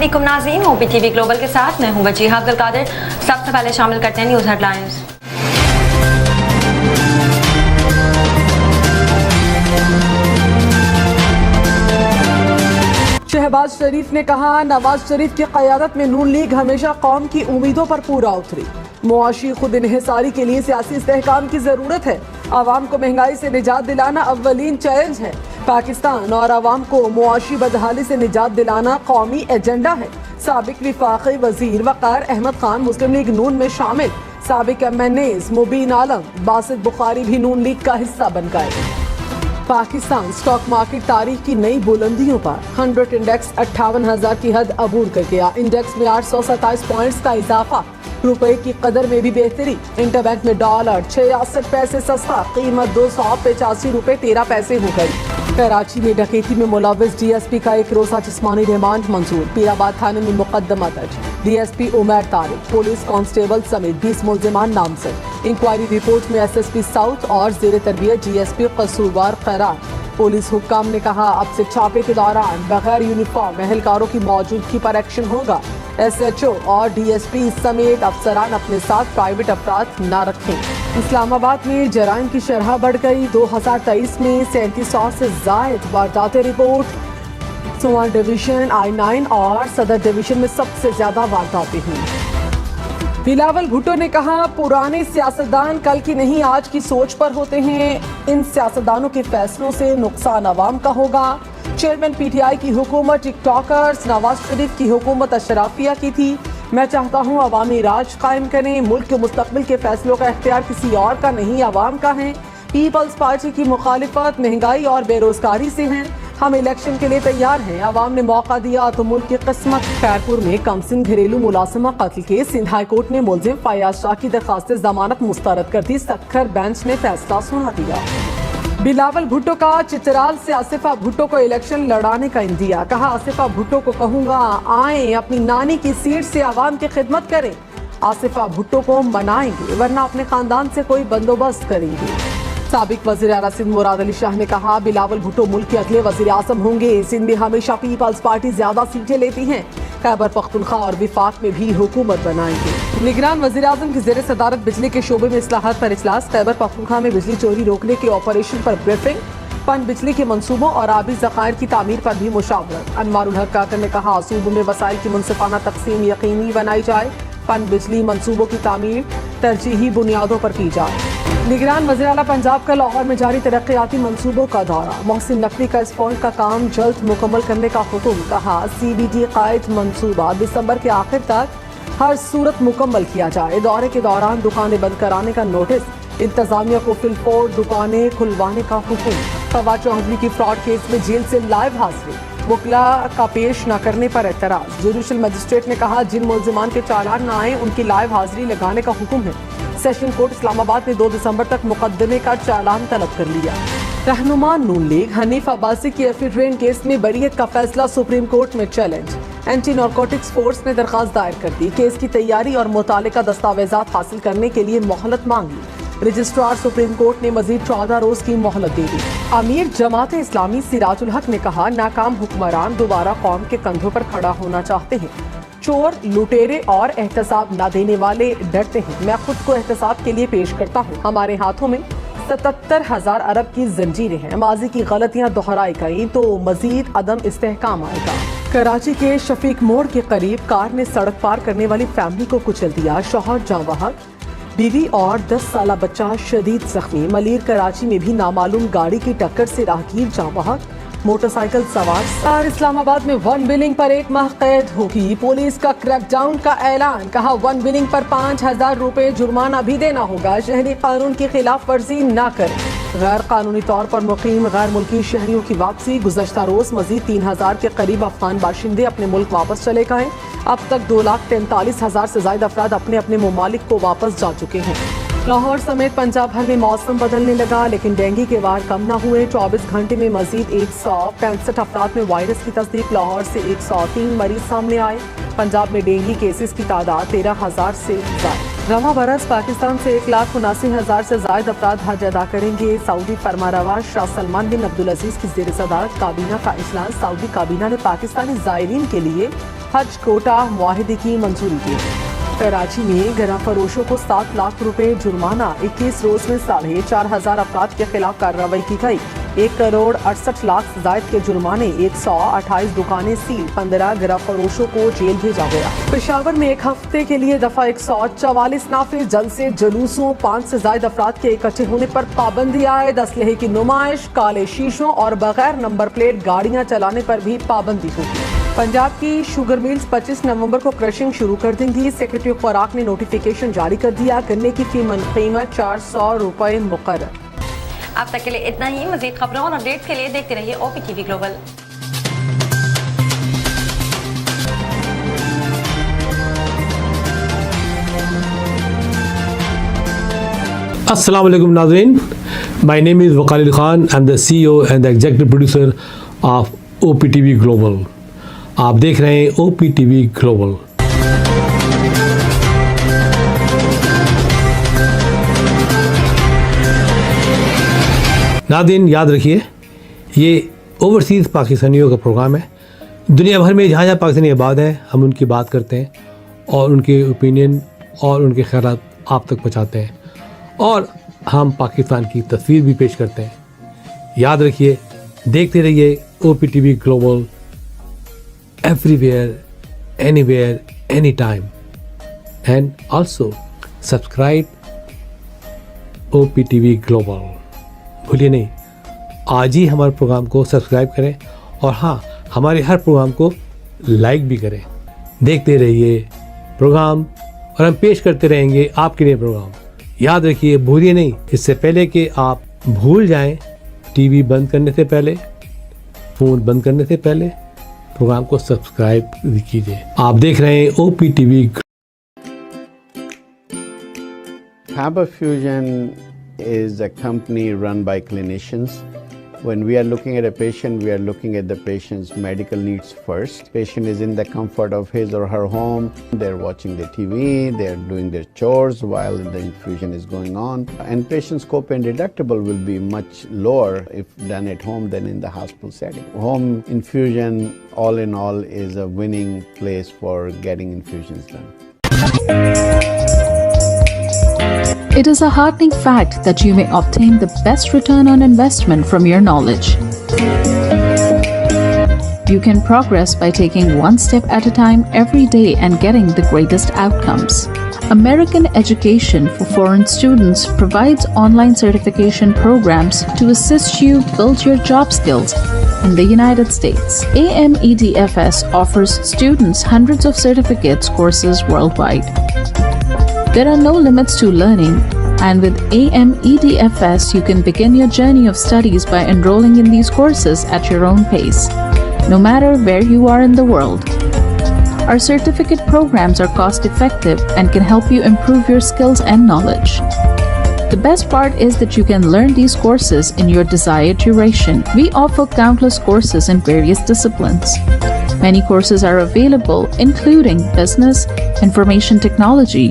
अस्सलामुअलैकुम नाज़रीन, OPTV global के साथ मैं हूं वजीहा अब्दुल कादिर। सबसे पहले शामिल करते हैं न्यूज़ हेडलाइंस। शहबाज शरीफ ने कहा, नवाज शरीफ की क़यादत में नून लीग हमेशा कौम की उम्मीदों पर पूरा उतरी। मुआशी खुद इन्हिसारी के लिए सियासी इस्तेहकाम की जरूरत है। आवाम को महंगाई से निजात दिलाना अव्वलीन चैलेंज है। पाकिस्तान और आवाम को मुआशी बदहाली से निजात दिलाना कौमी एजेंडा है। साबिक विफाकी वजीर वक़ार अहमद खान मुस्लिम लीग नून में शामिल। साबिक MNAs मुबीन आलम, बासित बुखारी भी नून लीग का हिस्सा बन गए। पाकिस्तान स्टॉक मार्केट तारीख की नई बुलंदियों पर। 100 इंडेक्स 58,000 की हद अबूर कर गया। इंडेक्स में 827 पॉइंट्स का इजाफा। रुपए की कदर में भी बेहतरी। इंटरबैंक में डॉलर 66 पैसे सस्ता, कीमत 285 रुपए 13 पैसे हो गई। कराची में डकैती में मुलव्वस DSP का 1 रोज़ा जिस्मानी रिमांड मंजूर। पीराबाद थाने में मुकदमा दर्ज। DSP Umar Tariq, police constable समेत 20 मुल्जिमान नामजद। इंक्वायरी रिपोर्ट में SSP साउथ और जेर तरबियत DSP कसूरवार करार। पुलिस हुक्काम ने कहा, अब से छापे के दौरान बगैर यूनिफॉर्म एहलकारों की मौजूदगी पर एक्शन होगा। SHO और DSP समेत अफसरान अपने साथ प्राइवेट अफराद न रखें। इस्लामाबाद में जराइम की शरह बढ़ गई। 2023 में 3700 से जायद वारदातें रिपोर्ट। सोअर डिवीजन, I9 और सदर डिवीजन में सबसे ज्यादा वारदातें हुई। बिलावल भुट्टो ने कहा, पुराने सियासतदान कल की नहीं आज की सोच पर होते हैं। इन सियासतदानों के फैसलों से नुकसान अवाम का होगा। चेयरमैन PTI की हुकूमत टिकटॉकर्स, नवाज शरीफ की हुकूमत अशराफिया की थी। मैं चाहता हूँ अवामी राज कायम करें। मुल्क के मुस्तकबिल के फैसलों का इख्तियार किसी और का नहीं, अवाम का है। पीपल्स पार्टी की मुखालिफत महंगाई और बेरोजगारी से है। हम इलेक्शन के लिए तैयार हैं। अवाम ने मौका दिया तो मुल्क की किस्मत। खैरपुर में कमसिन घरेलू मुलाजिमा कत्ल के सिंध हाई कोर्ट ने मुलजिम फयाज शाह की दरखास्त जमानत मुस्तरद कर दी। सक्खर बेंच ने फैसला सुना दिया। बिलावल भुट्टो का चित्राल से आसिफा भुट्टो को इलेक्शन लड़ाने का इंदिया। कहा, आसिफा भुट्टो को कहूंगा आए अपनी नानी की सीट से आवाम की खिदमत करें। आसिफा भुट्टो को मनाएंगे वरना अपने खानदान से कोई बंदोबस्त करेंगे। साबिक वज़ीर आला सिंध मुराद अली शाह ने कहा, बिलावल भुट्टो मुल्क के अगले वज़ीर आज़म होंगे। सिंध में हमेशा पीपल्स पार्टी ज्यादा सीटें लेती हैं। खैबर पख्तूनख्वा और विफाक में भी हुकूमत बनाएंगे। निगरान वज़ीर आज़म की ज़ेर सदारत बिजली के शोबे में इस्लाहात पर इजलास। खैबर पख्तूनख्वा में बिजली चोरी रोकने के ऑपरेशन पर ब्रीफिंग। पन बिजली के मंसूबों और आबी ज़खायर की तामीर पर भी मुशावरत। अनवारुल हक काकर ने कहा, सूबे में वसाइल की मुनसिफाना तकसीम यकीनी बनाई जाए। पन बिजली मंसूबों की तामीर तरजीही बुनियादों पर की जाए। निगरान वज़ीर आला पंजाब का लाहौर में जारी तरक्याती मंसूबों का दौरा। मोहसिन नकवी का स्पॉट का काम जल्द मुकम्मल करने का हुक्म। कहा, CBD कायद मंसूबा दिसंबर के आखिर तक हर सूरत मुकम्मल किया जाए। दौरे के दौरान दुकानें बंद कराने का नोटिस। इंतजामिया को फिलफोर दुकानें खुलवाने का हुक्म। फवाद चौधरी की फ्रॉड केस में जेल से लाइव हाजिरी। वकला का पेश न करने पर एतराज। जुडिशल मजिस्ट्रेट ने कहा, जिन मुल्जिमान के चालान न आए उनकी लाइव हाजिरी लगाने का हुक्म है। सेशन कोर्ट इस्लामाबाद ने 2 दिसंबर तक मुकदमे का चालान तलब कर लिया। रहनुमा नून लीग हनीफ अब्बासी की एफिड्रेन केस में बरीयत का फैसला सुप्रीम कोर्ट में चैलेंज। एंटी नारकोटिक्स फोर्स ने दरखास्त दायर कर दी। केस की तैयारी और मुतालिका दस्तावेजात हासिल करने के लिए मोहलत मांगी। रजिस्ट्रार सुप्रीम कोर्ट ने मजीद 14 रोज की मोहलत दे दी। अमीर जमात इस्लामी सिराजुल हक ने कहा, नाकाम हुक्मरान दोबारा कौम के कंधों पर खड़ा होना चाहते हैं। चोर, लुटेरे और एहतसाब न देने वाले डरते हैं। मैं खुद को एहतसाब के लिए पेश करता हूँ। हमारे हाथों में 77,000 अरब की जंजीरें हैं। माजी की गलतियां दोहराई गई तो मजीद अदम इस्तेहकाम आएगा। कराची के शफीक मोड़ के करीब कार ने सड़क पार करने वाली फैमिली को कुचल दिया। शौहर जाँ बहक, बीवी और 10 साला बच्चा शदीद जख्मी। मलीर कराची में भी नामालूम गाड़ी की टक्कर से राहगीर जाँ बहक, मोटरसाइकिल सवार। इस्लामाबाद में वन बिलिंग पर 1 माह कैद होगी। पुलिस का क्रैकडाउन का ऐलान। कहा, वन बिलिंग पर 5,000 रुपए जुर्माना भी देना होगा। शहरी कानून की खिलाफ वर्जी न करें। गैर कानूनी तौर पर मुकीम गैर मुल्की शहरियों की वापसी। गुज़श्ता रोज मजीद 3,000 के करीब अफगान बाशिंदे अपने मुल्क वापस चले गए। अब तक 2,43,000 से ज्यादा अफराद अपने अपने ममालिक को वापस जा चुके हैं। लाहौर समेत पंजाब भर में मौसम बदलने लगा, लेकिन डेंगू के वार कम न हुए। 24 घंटे में मजीद 165 अफराद में वायरस की तस्दीक। लाहौर से 103 मरीज सामने आए। पंजाब में डेंगू केसेस की तादाद 13,000 से ज्यादा। रवा बरस पाकिस्तान से 1,79,000 से ज्यादा अफराद हज अदा करेंगे। सऊदी फरमारवा शाह सलमान बिन अब्दुल अजीज की ज़ेर सदारत काबीना का इजलास। सऊदी काबीना ने पाकिस्तानी ज़ायरीन के लिए हज कोटा मुआहिदे की मंजूरी दी। कराची में गरा फरोशों को 7 लाख रुपए जुर्माना, 21 रोज में 4,500 अफराद के खिलाफ कार्रवाई की गई। 1 करोड़ 68 लाख से जायद के जुर्माने, 128 दुकानें सील, 15 गरा फरोशों को जेल भेजा गया। पेशावर में एक हफ्ते के लिए दफा 144 नाफिज जलसे जुलूसों, 5 से ज्यादा अफराद के इकट्ठे होने पर पाबंदी आयद, असलहे की नुमाइश, काले शीशों और बगैर नंबर प्लेट गाड़ियां चलाने पर भी पाबंदी होगी। पंजाब की शुगर मिल्स 25 नवंबर को क्रशिंग शुरू कर देंगी। सेक्रेटरी ऑफ खुराक ने नोटिफिकेशन जारी कर दिया। गन्ने की कीमत 400 रुपए मुकर्रर। अब तक के लिए इतना ही। मजीद खबरों और अपडेट्स के लिए देखते रहिए OPTV ग्लोबल। अस्सलाम वालेकुम नाज़रीन, माय नेम इज़ वकाल Khan, I am the CEO and the executive producer of OPTV global. आप देख रहे हैं OPTV ग्लोबल। नाज़रीन याद रखिए, ये ओवरसीज़ पाकिस्तानियों का प्रोग्राम है। दुनिया भर में जहाँ जहाँ पाकिस्तानी आबाद हैं, हम उनकी बात करते हैं और उनके ओपिनियन और उनके ख्यालात आप तक पहुँचाते हैं, और हम पाकिस्तान की तस्वीर भी पेश करते हैं। याद रखिए, देखते रहिए OPTV global, everywhere, anywhere, anytime, and also subscribe OPTV global. भूलिए नहीं, आज ही हमारे प्रोग्राम को सब्सक्राइब करें, और हाँ, हमारे हर प्रोग्राम को लाइक भी करें। देखते रहिए प्रोग्राम, और हम पेश करते रहेंगे आपके लिए प्रोग्राम। याद रखिए, भूलिए नहीं, इससे पहले कि आप भूल जाएं, टीवी बंद करने से पहले, फ़ोन बंद करने से पहले प्रोग्राम को सब्सक्राइब कीजिए। आप देख रहे हैं OPTV। Faber Fusion is a company run by clinicians. When we are looking at a patient, we are looking at the patient's medical needs first. Patient is in the comfort of his or her home. They're watching the TV, they're doing their chores while the infusion is going on. And patient's copay and deductible will be much lower if done at home than in the hospital setting. Home infusion, all in all, is a winning place for getting infusions done. It is a heartening fact that you may obtain the best return on investment from your knowledge. You can progress by taking one step at a time every day and getting the greatest outcomes. American Education for Foreign Students provides online certification programs to assist you build your job skills in the United States. AMEDFS offers students hundreds of certificates courses worldwide. There are no limits to learning, and with AMEDFS you can begin your journey of studies by enrolling in these courses at your own pace, no matter where you are in the world. Our certificate programs are cost-effective and can help you improve your skills and knowledge. The best part is that you can learn these courses in your desired duration. We offer countless courses in various disciplines. Many courses are available, including business, information technology,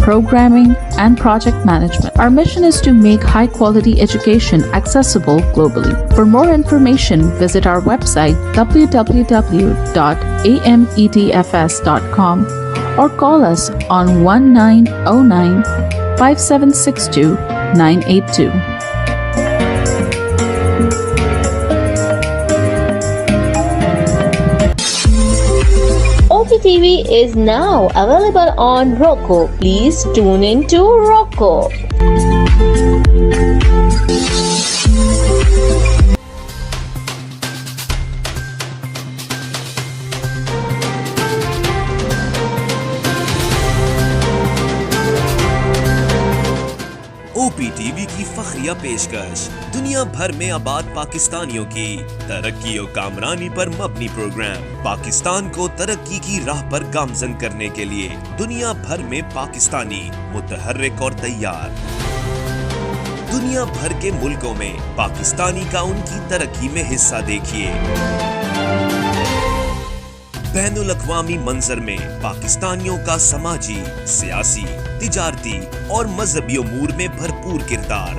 programming, and project management. Our mission is to make high-quality education accessible globally. For more information, visit our website www.amedfs.com or call us on 1909-5762-982. OPTV is now available on Roku. Please tune in to Roku. OPTV की फखरिया पेशकश, दुनिया भर में आबाद पाकिस्तानियों की तरक्की और कामरानी पर मबनी प्रोग्राम। पाकिस्तान को तरक्की की राह पर गामजन करने के लिए दुनिया भर में पाकिस्तानी मुतहर्रिक और तैयार। दुनिया भर के मुल्कों में पाकिस्तानी का उनकी तरक्की में हिस्सा देखिए। बैनुल अक़वामी मंजर में पाकिस्तानियों का समाजी, सियासी, तिजारती और मजहबी उमूर में भरपूर किरदार।